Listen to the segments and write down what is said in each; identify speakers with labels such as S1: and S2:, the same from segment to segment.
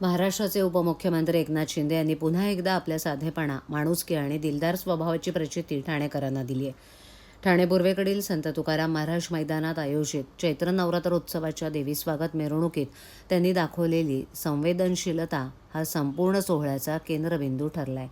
S1: महाराष्ट्राचे उपमुख्यमंत्री एकनाथ शिंदे यांनी पुन्हा एकदा आपल्या साधेपणा, माणुसकी आणि दिलदार स्वभावाची प्रचिती ठाणेकरांना दिली आहे. ठाणे पूर्वेकडील संत तुकाराम महाराज मैदानात आयोजित चैत्र नवरात्र उत्सवाच्या देवी स्वागत मिरवणुकीत त्यांनी दाखवलेली संवेदनशीलता हा संपूर्ण सोहळ्याचा केंद्रबिंदू ठरलाय.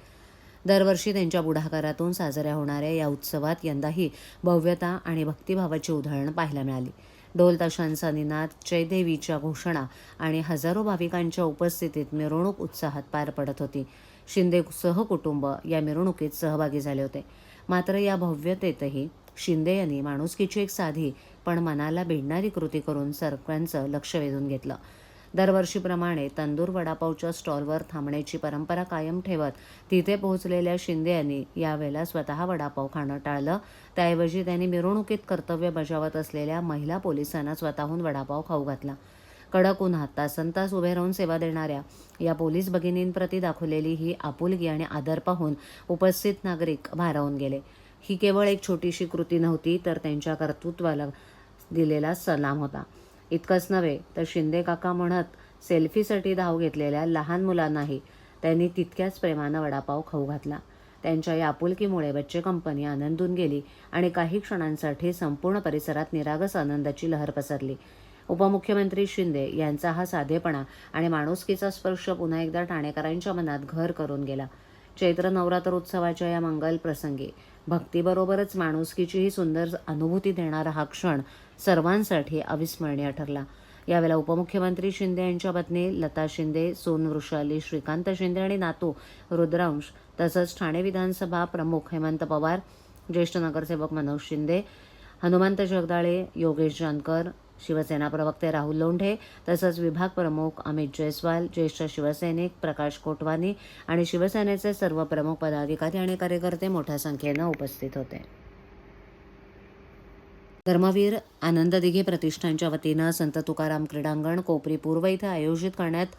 S1: दरवर्षी त्यांच्या पुढाकारातून साजऱ्या होणाऱ्या या उत्सवात यंदाही भव्यता आणि भक्तिभावाची उधळण पाहायला मिळाली. ढोल ताशांचा निनाद, जयदेवीच्या घोषणा आणि हजारो भाविकांच्या उपस्थितीत मिरवणूक उत्साहात पार पडत होती. शिंदे सहकुटुंब या मिरवणुकीत सहभागी झाले होते. मात्र या भव्यतेतही शिंदे यांनी माणुसकीची एक साधी पण मनाला भिडणारी कृती करून सर्वांचं लक्ष वेधून घेतलं. दरवर्षीप्रमाणे तंदूर वडापावच्या स्टॉलवर थांबण्याची परंपरा कायम ठेवत तिथे पोहोचलेल्या शिंदे यांनी यावेळेला स्वतः वडापाव खाणं टाळलं. त्याऐवजी त्यांनी मिरवणुकीत कर्तव्य बजावत असलेल्या महिला पोलिसांना स्वतःहून वडापाव खाऊ घातला. कडक उन्हात तासनतास उभे राहून सेवा देणाऱ्या या पोलीस भगिनींप्रती दाखवलेली ही आपुलकी आणि आदर पाहून उपस्थित नागरिक भारावून गेले. ही केवळ एक छोटीशी कृती नव्हती, तर त्यांच्या कर्तृत्वाला दिलेला सलाम होता. इतकंच नव्हे तर शिंदे काका म्हणत सेल्फीसाठी धाव घेतलेल्या लहान मुलांनाही त्यांनी तितक्याच प्रेमानं वडापाव खाऊ घातला. त्यांच्या या आपुलकीमुळे बच्चे कंपनी आनंदून गेली आणि काही क्षणांसाठी संपूर्ण परिसरात निरागस आनंदाची लहर पसरली. उपमुख्यमंत्री शिंदे यांचा हा साधेपणा आणि माणुसकीचा स्पर्श पुन्हा एकदा ठाणेकरांच्या मनात घर करून गेला. चैत्र नवरात्र उत्सवाच्या या मंगल प्रसंगी भक्तीबरोबरच माणुसकीचीही सुंदर अनुभूती देणारा हा क्षण सर्वांसाठी अविस्मरणीय ठरला. यावेळेला उपमुख्यमंत्री शिंदे यांच्या पत्नी लता शिंदे, सून वृषाली श्रीकांत शिंदे आणि नातू रुद्रांश तसंच ठाणे विधानसभा प्रमुख हेमंत पवार, ज्येष्ठ नगरसेवक मनोज शिंदे, हनुमंत जगदाळे, योगेश जानकर, शिवसेना प्रवक्ते राहुल लोंढे तसंच विभाग प्रमुख अमित जयस्वाल, ज्येष्ठ शिवसैनिक प्रकाश कोटवानी आणि शिवसेनेचे सर्व प्रमुख पदाधिकारी आणि कार्यकर्ते मोठ्या संख्येनं उपस्थित होते. धर्मवीर आनंद दिघे प्रतिष्ठानच्या वतीनं संत तुकाराम क्रीडांगण कोपरी पूर्व इथं आयोजित करण्यात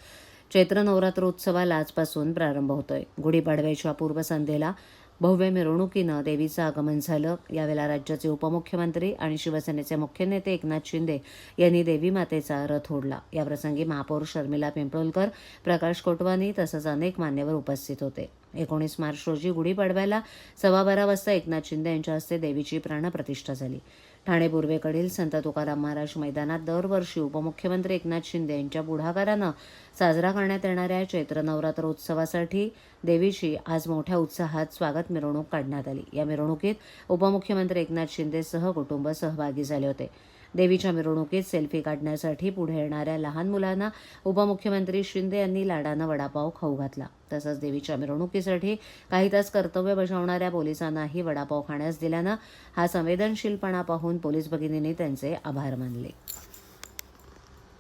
S1: चैत्र नवरात्रोत्सवाला आजपासून प्रारंभ होतोय. गुढीपाडव्याच्या पूर्वसंध्येला भव्य मिरवणुकीनं देवीचं आगमन झालं. यावेळेला राज्याचे उपमुख्यमंत्री आणि शिवसेनेचे मुख्य नेते एकनाथ शिंदे यांनी देवी मातेचा रथ ओढला. याप्रसंगी महापौर शर्मिला पिंपळकर, प्रकाश कोटवानी तसंच अनेक मान्यवर उपस्थित होते. 19 मार्च रोजी गुढीपाडव्याला 12:15 वाजता एकनाथ शिंदे यांच्या हस्ते देवीची प्राणप्रतिष्ठा झाली. ठाणे पूर्वेकडील संत तुकाराम महाराज मैदानात दरवर्षी उपमुख्यमंत्री एकनाथ शिंदे यांच्या पुढाकारानं साजरा करण्यात येणाऱ्या चैत्र नवरात्र उत्सवासाठी देवीची आज मोठ्या उत्साहात स्वागत मिरवणूक काढण्यात आली. या मिरवणुकीत उपमुख्यमंत्री एकनाथ शिंदे सहकुटुंब सहभागी झाले होते. देवीच्या मिरवणुकीत सेल्फी काढण्यासाठी पुढे येणाऱ्या लहान मुलांना उपमुख्यमंत्री शिंदे यांनी लाडानं वडापाव खाऊ घातला. तसंच देवीच्या मिरवणुकीसाठी काही तास कर्तव्य बजावणाऱ्या पोलिसांनाही वडापाव खाण्यास दिल्यानं हा संवेदनशीलपणा पाहून पोलीस भगिनींनी त्यांचे आभार मानले.